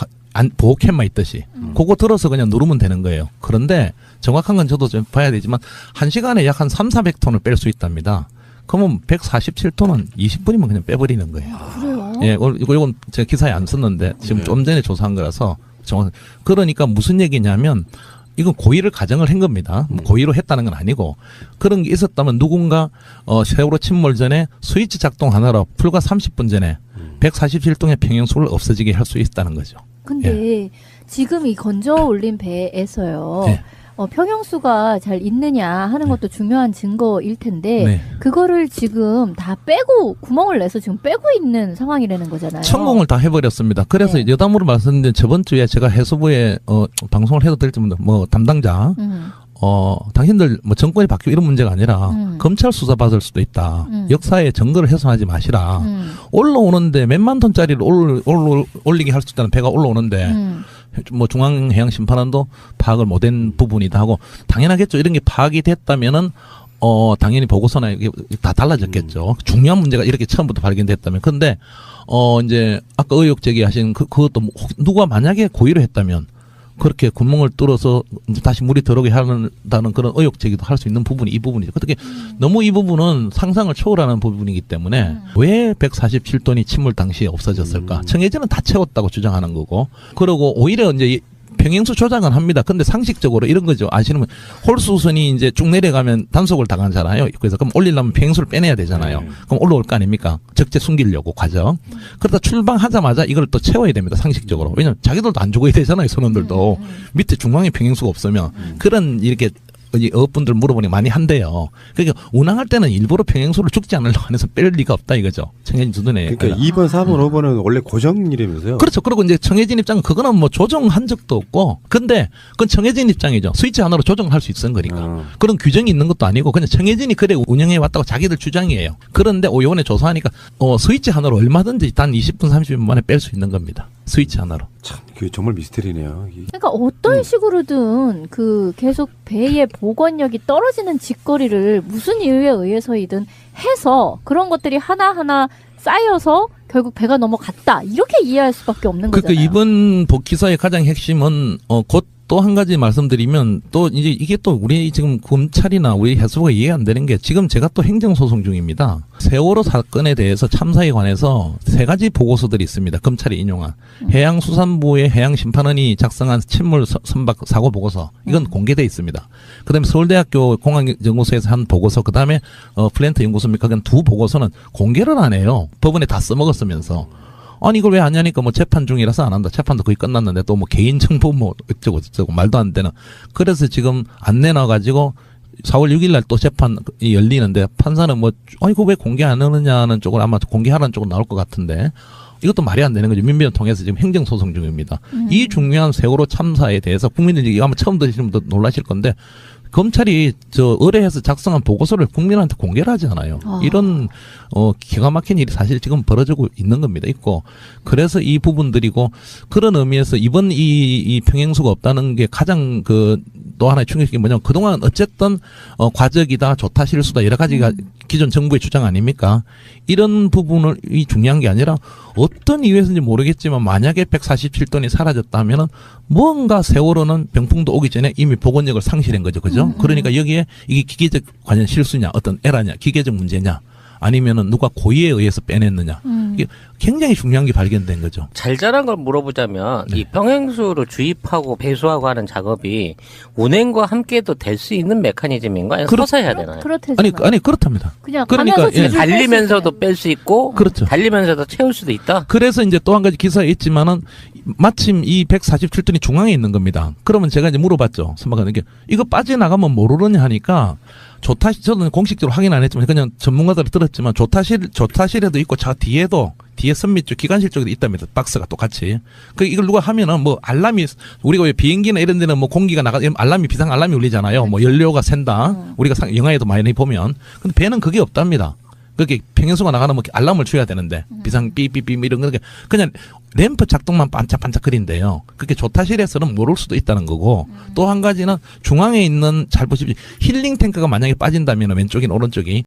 보호캠만 있듯이 그거 들어서 그냥 누르면 되는 거예요. 그런데 정확한 건 저도 좀 봐야 되지만 1시간에 약 한 300-400톤을 뺄 수 있답니다. 그러면 147톤은 20분이면 그냥 빼버리는 거예요. 그래요? 예, 이건 제가 기사에 안 썼는데 지금 좀 전에 조사한 거라서 그러니까 무슨 얘기냐면 이건 고의를 가정을 한 겁니다. 고의로 했다는 건 아니고 그런 게 있었다면 누군가 세월호 침몰 전에 스위치 작동 하나로 불과 30분 전에 147동의 평형수를 없어지게 할 수 있다는 거죠. 근데 지금 이 건져 올린 배에서요. 네. 평형수가 잘 있느냐 하는 것도 중요한 증거일 텐데 네. 그거를 지금 다 빼고 구멍을 내서 지금 빼고 있는 상황이라는 거잖아요. 천공을 다 해버렸습니다. 그래서 네. 여담으로 말씀드린 저번 주에 제가 해수부에 방송을 해도 될지 모르겠는데 뭐 담당자 당신들 뭐 정권이 바뀌고 이런 문제가 아니라 검찰 수사 받을 수도 있다. 역사에 증거를 훼손하지 마시라. 올라오는데 몇만 톤짜리를 올리게 할 수 있다는 배가 올라오는데 뭐 중앙해양심판원도 파악을 못한 부분이다 하고 당연하겠죠. 이런 게 파악이 됐다면은 당연히 보고서나 이게 다 달라졌겠죠. 중요한 문제가 이렇게 처음부터 발견됐다면. 근데 이제 아까 의혹 제기하신 그것도 누가 만약에 고의로 했다면 그렇게 구멍을 뚫어서 다시 물이 들어오게 한다는 그런 의혹 제기도 할 수 있는 부분이 이 부분이죠. 어떻게 너무 이 부분은 상상을 초월하는 부분이기 때문에 왜 147톤이 침몰 당시에 없어졌을까? 청해진은 다 채웠다고 주장하는 거고, 그리고 오히려 이제 평행수 조작은 합니다. 근데 상식적으로 이런 거죠. 아시는 분 홀수선이 이제 쭉 내려가면 단속을 당하잖아요. 그래서 그럼 올리려면 평행수를 빼내야 되잖아요. 그럼 올라올 거 아닙니까? 적재 숨기려고 과정. 그러다 출방하자마자 이걸 또 채워야 됩니다. 상식적으로. 왜냐면 자기들도 안 죽어야 되잖아요. 선원들도. 밑에 중앙에 평행수가 없으면. 그런 이렇게 어업분들 물어보니 많이 한대요. 그러니까 운항할 때는 일부러 평행수를 죽지 않으려고 해서 뺄 리가 없다 이거죠. 청해진 주둔에. 그러니까 2번, 4번, 5번은 원래 고정이라면서요. 그렇죠. 그리고 이제 청해진 입장은 그거는 뭐 조정한 적도 없고, 근데 그건 청해진 입장이죠. 스위치 하나로 조정할 수 있는 거니까. 그런 규정이 있는 것도 아니고 그냥 청해진이 그래 운영해 왔다고 자기들 주장이에요. 그런데 요번에 조사하니까 스위치 하나로 얼마든지 단 20분, 30분 만에 뺄 수 있는 겁니다. 스위치 하나로. 참, 그게 정말 미스터리네요. 그러니까 어떤 식으로든 그 계속 배의 복원력이 떨어지는 직거리를 무슨 이유에 의해서이든 해서 그런 것들이 하나하나 쌓여서 결국 배가 넘어갔다. 이렇게 이해할 수밖에 없는 거잖아요. 그러니까 이번 복기사의 가장 핵심은 곧 또 한 가지 말씀드리면 또 이제 이게 또 우리 지금 검찰이나 우리 해수부가 이해 안 되는 게 지금 제가 또 행정소송 중입니다. 세월호 사건에 대해서 참사에 관해서 3가지 보고서들이 있습니다. 검찰이 인용한 해양수산부의 해양심판원이 작성한 침몰 선박 사고 보고서 이건 공개돼 있습니다. 그다음에 서울대학교 공항연구소에서 한 보고서 그다음에 플랜트 연구소입니까? 그냥 2 보고서는 공개를 안 해요. 법원에 다 써먹었으면서. 아니 이걸 왜 안 하니까 뭐 재판 중이라서 안 한다. 재판도 거의 끝났는데 또 뭐 개인정보 뭐 어쩌고 저쩌고 말도 안 되는. 그래서 지금 안 내놔가지고 4월 6일 날 또 재판이 열리는데 판사는 뭐 이거 왜 공개 안 하느냐는 쪽으로 아마 공개하라는 쪽으로 나올 것 같은데 이것도 말이 안 되는 거죠. 민변을 통해서 지금 행정소송 중입니다. 이 중요한 세월호 참사에 대해서 국민들이 이거 아마 처음 들으시는 분도 놀라실 건데 검찰이 의뢰해서 작성한 보고서를 국민한테 공개를 하지 않아요. 이런 기가 막힌 일이 사실 지금 벌어지고 있는 겁니다. 있고 그래서 이 부분들이고 그런 의미에서 이번 이 평행수가 없다는 게 가장 또 하나의 충격이 뭐냐면 그동안 어쨌든 과적이다, 좋다, 실수다 여러 가지가 기존 정부의 주장 아닙니까? 이런 부분을 이 중요한 게 아니라 어떤 이유에서인지 모르겠지만 만약에 147톤이 사라졌다면은 뭔가 세월호는 병풍도 오기 전에 이미 복원력을 상실한 거죠. 그죠? 그러니까 여기에 이게 기계적 관련 실수냐, 어떤 에러냐, 기계적 문제냐, 아니면은 누가 고의에 의해서 빼냈느냐. 이게 굉장히 중요한 게 발견된 거죠. 잘잘한 걸 물어보자면 네. 이 평행수를 주입하고 배수하고 하는 작업이 운행과 함께도 될 수 있는 메커니즘인가? 아니면 서서 해야 되나요? 그렇대잖아요. 아니 그렇답니다. 그냥 그러니까, 가면서 예. 줄줄 뺄수 달리면서도 뺄 수 있고 그렇죠. 달리면서도 채울 수도 있다. 그래서 이제 또 한 가지 기사에 있지만은 마침 이 147톤이 중앙에 있는 겁니다. 그러면 제가 이제 물어봤죠. 선박하는 게 이거 빠져나가면 모르느냐 하니까 저는 공식적으로 확인 안 했지만 그냥 전문가들 들었지만 조타실에도 있고 저 뒤에도 뒤에 선밑 쪽 기관실 쪽에도 있답니다. 박스가 똑같이. 그 이걸 누가 하면은 뭐 알람이 우리가 왜 비행기나 이런 데는 뭐 공기가 나가 알람이 비상 알람이 울리잖아요. 뭐 연료가 샌다. 우리가 영화에도 많이 보면. 근데 배는 그게 없답니다. 그게 평행수가 나가는 뭐 알람을 줘야 되는데 비상 삐삐삐 이런 거 그냥 램프 작동만 반짝반짝거린대요. 그게 조타실에서는 모를 수도 있다는 거고 또 한 가지는 중앙에 있는 잘 보십시오. 힐링 탱크가 만약에 빠진다면 왼쪽이나 오른쪽이